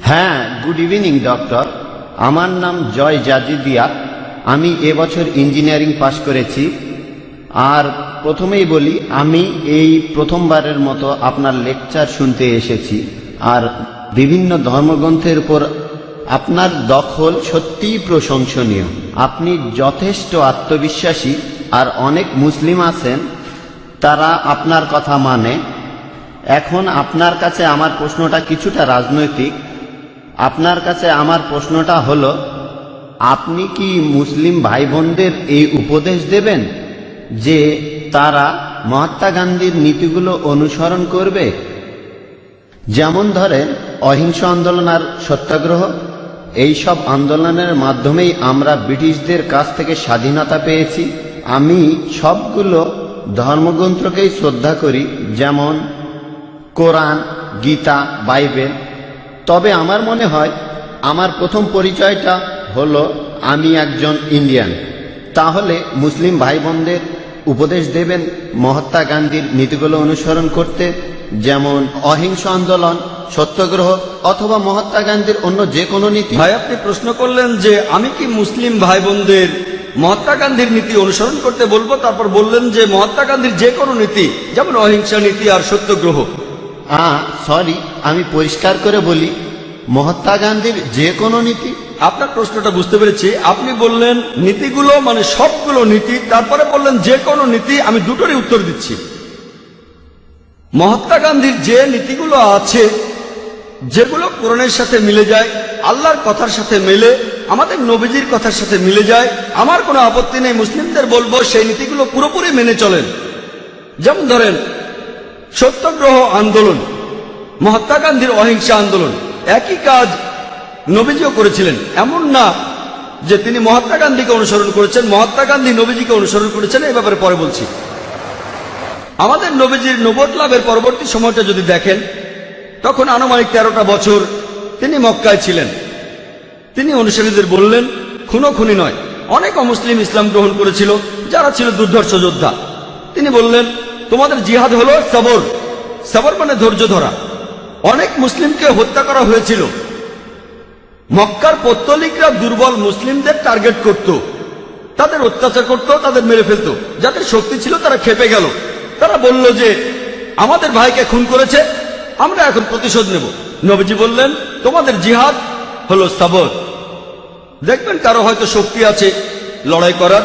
হ্যাঁ, good evening doctor. আমার নাম জয় জাজিদিয়া। আমি এবছর ইঞ্জিনিয়ারিং পাশ করেছি। আর প্রথমেই বলি, আমি এই প্রথমবারের মতো আপনার লেকচার শুনতে এসেছি। আর বিভিন্ন ধর্মগ্রন্থের উপর আপনার দখল সত্যিই প্রশংসনীয়। আপনি যথেষ্ট আত্মবিশ্বাসী, আর অনেক মুসলিম আছেন তারা আপনার কথা মানে। এখন আপনার কাছে আমার প্রশ্নটা কিছুটা রাজনৈতিক। আপনার কাছে আমার প্রশ্নটা হলো, আপনি কি মুসলিম ভাই বোনদের এই উপদেশ দেবেন যে তারা মহাত্মা গান্ধীর নীতিগুলো অনুসরণ করবে? যেমন ধরেন অহিংস আন্দোলন আর সত্যাগ্রহ। এইসব আন্দোলনের মাধ্যমেই আমরা ব্রিটিশদের কাছ থেকে স্বাধীনতা পেয়েছি। আমি সবগুলো ধর্মগ্রন্থকেই শ্রদ্ধা করি, যেমন কোরআন, গীতা, বাইবেল। তবে আমার মনে হয় আমার প্রথম পরিচয়টা হলো আমি একজন ইন্ডিয়ান। তাহলে মুসলিম ভাই বোনদের উপদেশ দেবেন মহাত্মা গান্ধীর নীতিগুলো অনুসরণ করতে, যেমন অহিংস আন্দোলন, সত্যাগ্রহ, অথবা মহাত্মা গান্ধীর অন্য যে কোনো নীতি? ভাই, আপনি প্রশ্ন করলেন যে আমি কি মুসলিম ভাই বোনদের মহাত্মা গান্ধীর নীতি অনুসরণ করতে বলবো, তারপর বললেন যে মহাত্মা গান্ধীর যে কোনো নীতি, যেমন অহিংসা নীতি আর সত্যাগ্রহ। সরি, আমি পরিষ্কার করে বলি, মহাত্মা গান্ধীর যে কোনো নীতি। আপনার প্রশ্নটা বুঝতে পেরেছি। আপনি বললেন নীতিগুলো মানে সবগুলো নীতি, তারপরে বললেন যে কোনো নীতি। আমি দুটোরই উত্তর দিচ্ছি। মহাত্মা গান্ধীর যে নীতিগুলো আছে, যেগুলো কোরআনের সাথে মিলে যায়, আল্লাহর কথার সাথে মেলে, আমাদের নবীজির কথার সাথে মিলে যায়, আমার কোনো আপত্তি নেই। মুসলিমদের বলবো সেই নীতিগুলো পুরোপুরি মেনে চলেন। যেমন ধরেন সত্যাগ্রহ আন্দোলন, মহাত্মা গান্ধীর অহিংসা আন্দোলন, একই কাজ নবীজিও করেছিলেন। এমন না যে তিনি মহাত্মা গান্ধীকে অনুসরণ করেছেন, মহাত্মা গান্ধী নবীজিকে অনুসরণ করেছেন। এই ব্যাপারে পরে বলছি। আমাদের নবীজির নবুয়ত লাভের পরবর্তী সময়টা যদি দেখেন, তখন আনুমানিক 13টা বছর তিনি মক্কায় ছিলেন। তিনি অনুসারীদের বললেন খুনোখুনি নয়। অনেক অমুসলিম ইসলাম গ্রহণ করেছিল যারা ছিল দুর্ধর্ষ যোদ্ধা। তিনি বললেন তোমাদের জিহাদ হলো সবর। সবর মানে ধৈর্য ধরা। অনেক মুসলিমকে হত্যা করা হয়েছিল। মক্কার পৌত্তলিকরা দুর্বল মুসলিমদের টার্গেট করত, তাদের অত্যাচার করত, তাদের মেরে ফেলত। যাদের শক্তি ছিল তারা খেপে গেল। তারা বলল যে আমাদের ভাইকে খুন করেছে, আমরা এখন প্রতিশোধ নেব। নবীজি বললেন তোমাদের জিহাদ হলো সবর। দেখবেন কারো হয়তো শক্তি আছে লড়াই করার,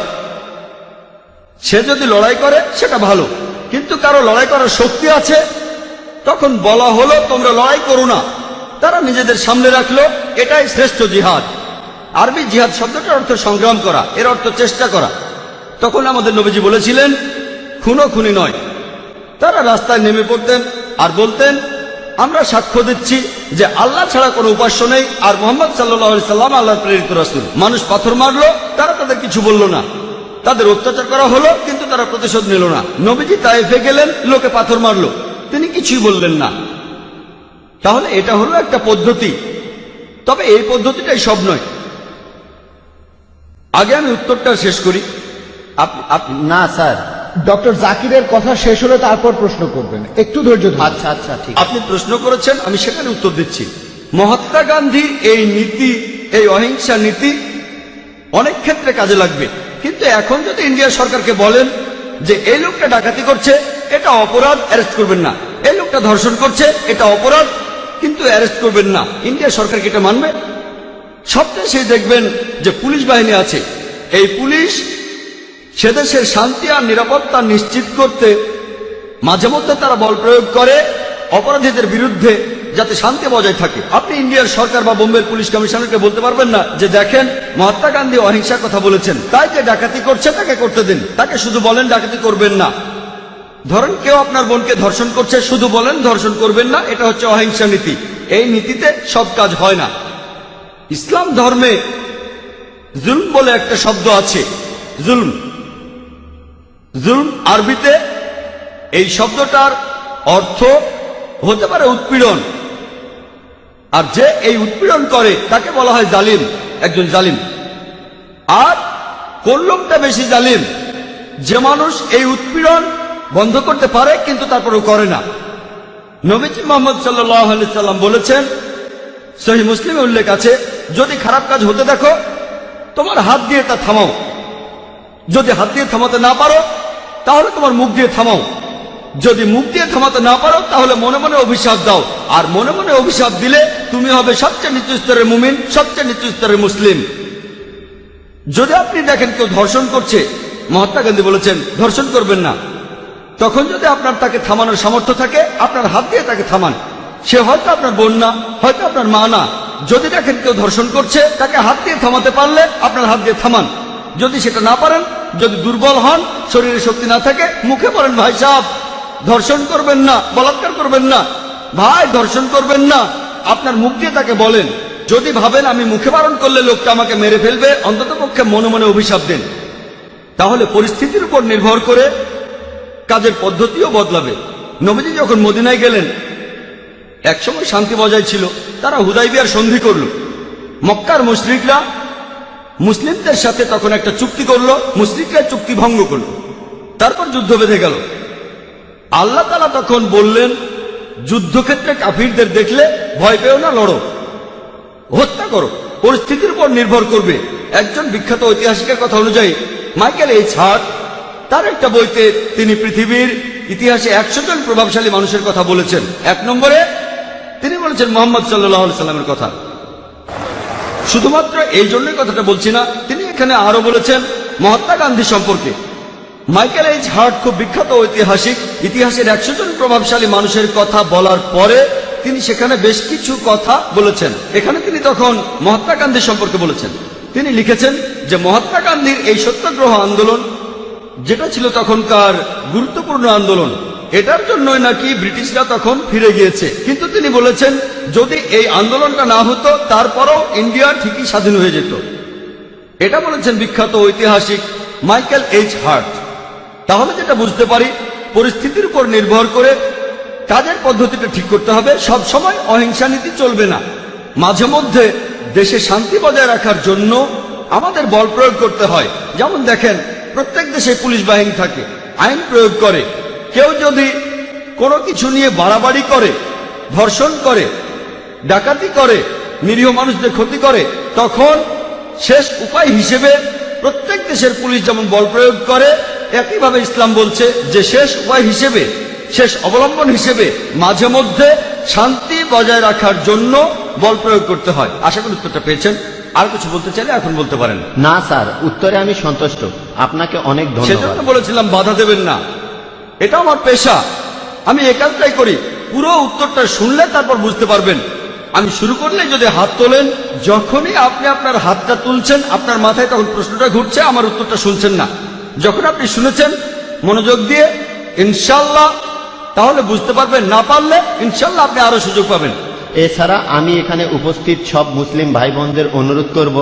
সে যদি লড়াই করে সেটা ভালো। কিন্তু কারো লড়াই করার শক্তি আছে, তখন বলা হলো তোমরা লড়াই করো না। তারা নিজেদের সামনে রাখলো, এটাই শ্রেষ্ঠ জিহাদ। আরবি জিহাদ শব্দটার অর্থ সংগ্রাম করা, এর অর্থ চেষ্টা করা। তখন আমাদের নবীজি বলেছিলেন খুনোখুনি নয়। তারা রাস্তায় নেমে পড়তেন আর বলতেন আমরা সাক্ষ্য দিচ্ছি যে আল্লাহ ছাড়া কোনো উপাস্য নেই, আর মুহাম্মদ সাল্লাল্লাহু আলাইহি সাল্লাম আল্লাহর প্রেরিত রাসূল। মানুষ পাথর মারলো, তারা তাদের কিছু বলল না। তাদের অত্যাচার করা হলো, কিন্তু তারা প্রতিশোধ নিল না। নবীজি তায়েফে গেলেন, লোকে পাথর মারলো, তিনি কিছুই বললেন না। তাহলে এটা হলো একটা পদ্ধতি। তবে এই পদ্ধতিটাই সব নয়। আগে আমি উত্তরটা শেষ করি। না স্যার, ডক্টর জাকিরের কথা শেষ হলে তারপর প্রশ্ন করবেন, একটু ধৈর্য ধরুন। আচ্ছা আচ্ছা, ঠিক। আপনি প্রশ্ন করেছেন, আমি সেখানে উত্তর দিচ্ছি। মহাত্মা গান্ধী এই নীতি, এই অহিংসা নীতি অনেক ক্ষেত্রে কাজে লাগবে। কিন্তু এখন যদি ইন্ডিয়া সরকারকে বলেন যে এই লোকটা ডাকাতি করছে, এটা অপরাধ, অ্যারেস্ট করবেন না। এই লোকটা ধর্ষণ করছে, এটা অপরাধ, কিন্তু অ্যারেস্ট করবেন না, ইন্ডিয়া সরকার কি এটা মানবে? সবচেয়ে সেই দেখবেন যে পুলিশ বাহিনী আছে, এই পুলিশ সে দেশের শান্তি আর নিরাপত্তা নিশ্চিত করতে মাঝে মধ্যে তারা বল প্রয়োগ করে অপরাধীদের বিরুদ্ধে, যাতে শান্তি বজায় থাকে। আপনি ইন্ডিয়ার সরকার বা বোম্বের পুলিশ কমিশনারকে বলতে পারবেন না যে দেখেন মহাত্মা গান্ধী অহিংসার কথা বলেছেন, তাই যে ডাকাতি করছে তাকে করতে দিন। তাকে শুধু বলেন ডাকাতি করবেন না। ধরেন কেউ আপনার বোনকে ধর্ষণ করছে, শুধু বলেন ধর্ষণ করবেন না, এটা হচ্ছে অহিংসা নীতি। এই নীতিতে সব কাজ হয় না। ইসলাম ধর্মে জুলম বলে একটা শব্দ আছে। জুলম, জুলম আরবিতে এই শব্দটার অর্থ হতে পারে উৎপীড়ন। আর যে এই উৎপীড়ন করে তাকে বলা হয় জালিম, একজন জালিম। আর কোন লোকটা বেশি জালিম? যে মানুষ এই উৎপীড়ন বন্ধ করতে পারে কিন্তু তারপরেও করে না। নবীজি মুহাম্মদ সাল্লাল্লাহু আলাইহি সাল্লাম বলেছেন সহিহ মুসলিমে উল্লেখ আছে, যদি খারাপ কাজ হতে দেখো তোমার হাত দিয়ে তা থামাও, যদি হাত দিয়ে থামাতে না পারো তাহলে তোমার মুখ দিয়ে থামাও, যদি মুখ দিয়ে থামাতে না পারো তাহলে মনে মনে অভিশাপ দাও, আর মনে মনে অভিশাপ দিলে তুমি হবে সবচেয়ে নিচু স্তরের মুমিন, সবচেয়ে নিচু স্তরের মুসলিম। যদি আপনি দেখেন কেউ ধর্ষণ করছে, মহাত্মা গান্ধী বলেছেন ধর্ষণ করবেন না, তখন যদি আপনার তাকে থামানোর সামর্থ্য থাকে আপনার হাত দিয়ে তাকে থামান। সে হয়তো আপনার বোন না, হয়তো আপনার মা না। যদি দেখেন কেউ ধর্ষণ করছে, তাকে হাত দিয়ে থামাতে পারলে আপনার হাত দিয়ে থামান। যদি সেটা না পারেন, যদি দুর্বল হন, শরীরে শক্তি না থাকে, মুখে বলেন ভাই সাহেব ধর্ষণ করবেন না, বলাৎকার করবেন না, ভাই ধর্ষণ করবেন না, আপনার মুখ দিয়ে তাকে বলেন। যদি ভাবেন আমি মুখে বারণ করলে লোকটা আমাকে মেরে ফেলবে, অন্তত পক্ষে মনে মনে অভিশাপ দেন। তাহলে পরিস্থিতির উপর নির্ভর করে কাজের পদ্ধতিও বদলাবে। নবীজি যখন মদিনায় গেলেন, একসময় শান্তি বজায় ছিল, তারা হুদাইবিয়ার সন্ধি করল। মক্কার মুশরিকরা মুসলিমদের সাথে তখন একটা চুক্তি করলো, মুশরিকরা চুক্তি ভঙ্গ করল, তারপর যুদ্ধ বেঁধে গেল। আল্লাহ তাআলা তখন বললেন, যুদ্ধক্ষেত্রে কাফিরদের দেখলে ভয় পেও না, লড়ো, হত্যা করো, পরিস্থিতির উপর নির্ভর করবে। একজন বিখ্যাত ঐতিহাসিকের কথা অনুযায়ী মাইকেল এইচ হার্ট তার একটা বইতে তিনি পৃথিবীর ইতিহাসে 100 জন প্রভাবশালী মানুষের কথা বলেছেন। 1 নম্বরে তিনি বলেছেন মুহাম্মদ সাল্লাল্লাহু আলাইহি সাল্লামের কথা। শুধুমাত্র এই জন্যই কথাটা বলছি না, তিনি এখানে আরো বলেছেন মহাত্মা গান্ধী সম্পর্কে। মাইকেল এইচ হার্ট খুব বিখ্যাত ঐতিহাসিক, ইতিহাসের 100 জন প্রভাবশালী মানুষের কথা বলার পরে তিনি সেখানে বেশ কিছু কথা বলেছেন। এখানে তিনি তখন মহাত্মা গান্ধী সম্পর্কে বলেছেন। তিনি লিখেছেন যে মহাত্মা গান্ধীর এই সত্যাগ্রহ আন্দোলন, যেটা ছিল তখনকার গুরুত্বপূর্ণ আন্দোলন, এটার জন্যই নাকি ব্রিটিশরা তখন ফিরে গিয়েছে। কিন্তু তিনি বলেছেন যদি এই আন্দোলনটা না হতো তারপরও ইন্ডিয়া ঠিকই স্বাধীন হয়ে যেত। এটা বলেছেন বিখ্যাত ঐতিহাসিক মাইকেল এইচ হার্ট। তাহলে যেটা বুঝতে পারি, পরিস্থিতির উপর নির্ভর করে কাজের পদ্ধতিটা ঠিক করতে হবে। সব সময় অহিংসা নীতি চলবে না। মাঝে মধ্যে দেশে শান্তি বজায় রাখার জন্য আমাদের বল প্রয়োগ করতে হয়। যেমন দেখেন, প্রত্যেক দেশে পুলিশ বাহিনী থাকে, আইন প্রয়োগ করে। কেউ যদি কোনো কিছু নিয়ে বাড়াবাড়ি করে, ধর্ষণ করে, ডাকাতি করে, নিরীহ মানুষদের ক্ষতি করে, তখন শেষ উপায় হিসেবে প্রত্যেক দেশের পুলিশ যেমন বল প্রয়োগ করে, একইভাবে ইসলাম বলছে যে শেষ উপায় হিসেবে, শেষ অবলম্বন হিসেবে মাঝে মধ্যে শান্তি বজায় রাখার জন্য বল প্রয়োগ করতে হয়। আশা করি উত্তরটা পেয়েছেন। আর কিছু বলতে চাইলে এখন বলতে পারেন। না স্যার, উত্তরে আমি সন্তুষ্ট, আপনাকে অনেক ধন্যবাদ। সেজন্য বলেছিলাম বাধা দেবেন না, এটা আমার পেশা, আমি এ কাজটাই করি। পুরো উত্তরটা শুনলে তারপর বুঝতে পারবেন। আমি শুরু করলে যদি হাত তোলেন, যখনই আপনি আপনার হাতটা তুলছেন আপনার মাথায় তখন প্রশ্নটা ঘুরছে, আমার উত্তরটা শুনছেন না। যখন আপনি শুনেছেন মনোযোগ দিয়ে ইনশাল্লাহ, তাহলে বুঝতে পারবেন। না পারলে ইনশাল্লাহ আপনি আরো সুযোগ পাবেন। এছাড়া আমি এখানে উপস্থিত সব মুসলিম ভাই বোনদের অনুরোধ করব,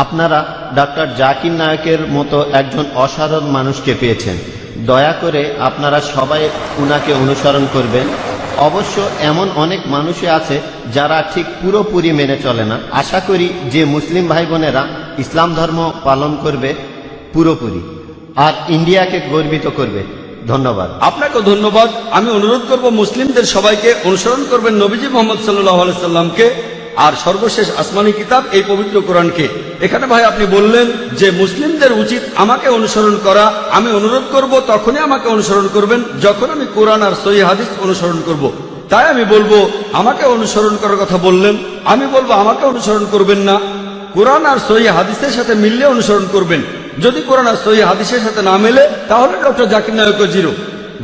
আপনারা ডক্টর জাকির নায়কের মতো একজন অসাধারণ মানুষকে পেয়েছেন, দয়া করে আপনারা সবাই উনাকে অনুসরণ করবেন। অবশ্য এমন অনেক মানুষই আছে যারা ঠিক পুরোপুরি মেনে চলে না। আশা করি যে মুসলিম ভাই বোনেরা ইসলাম ধর্ম পালন করবে পুরোপুরি, আর ইন্ডিয়াকে গর্বিত করবে। ধন্যবাদ। আপনাকে ধন্যবাদ। আমি অনুরোধ করব মুসলিমদের সবাইকে অনুসরণ করবেন নবীজি মুহাম্মদ সাল্লাল্লাহু আলাইহি সাল্লামকে, আর সর্বশেষ আসমানি কিতাব এই পবিত্র কোরআনকে। এখানে ভাই আপনি বললেন যে মুসলিমদের উচিত আমাকে অনুসরণ করা। আমি অনুরোধ করব তখনই আমাকে অনুসরণ করবেন যখন আমি কোরআন আর সহিহ হাদিস অনুসরণ করব। তাই আমি বলবো আমাকে অনুসরণ করার কথা বললেন, আমি বলবো আমাকে অনুসরণ করবেন না, কোরআন আর সহিহ হাদিসের সাথে মিললে অনুসরণ করবেন। যদি কোরআন আর সহিহ হাদিসের সাথে না মেলে তাহলে ডক্টর জাকির নায়কও জিরো।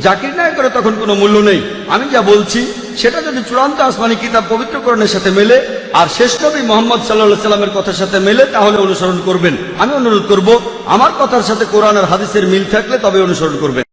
জাকির নায়কের তখন কোনো মূল্য নেই। আমি যা বলছি সেটা যদি চূড়ান্ত আসমানি কিতাব পবিত্র কোরআনের সাথে মেলে আর শেষ নবী মুহাম্মদ সাল্লাল্লাহু আলাইহি সাল্লামের কথার সাথে মেলে তাহলে অনুসরণ করবেন। আমি অনুরোধ করব আমার কথার সাথে কোরআন আর হাদিসের মিল থাকলে তবে অনুসরণ করবেন।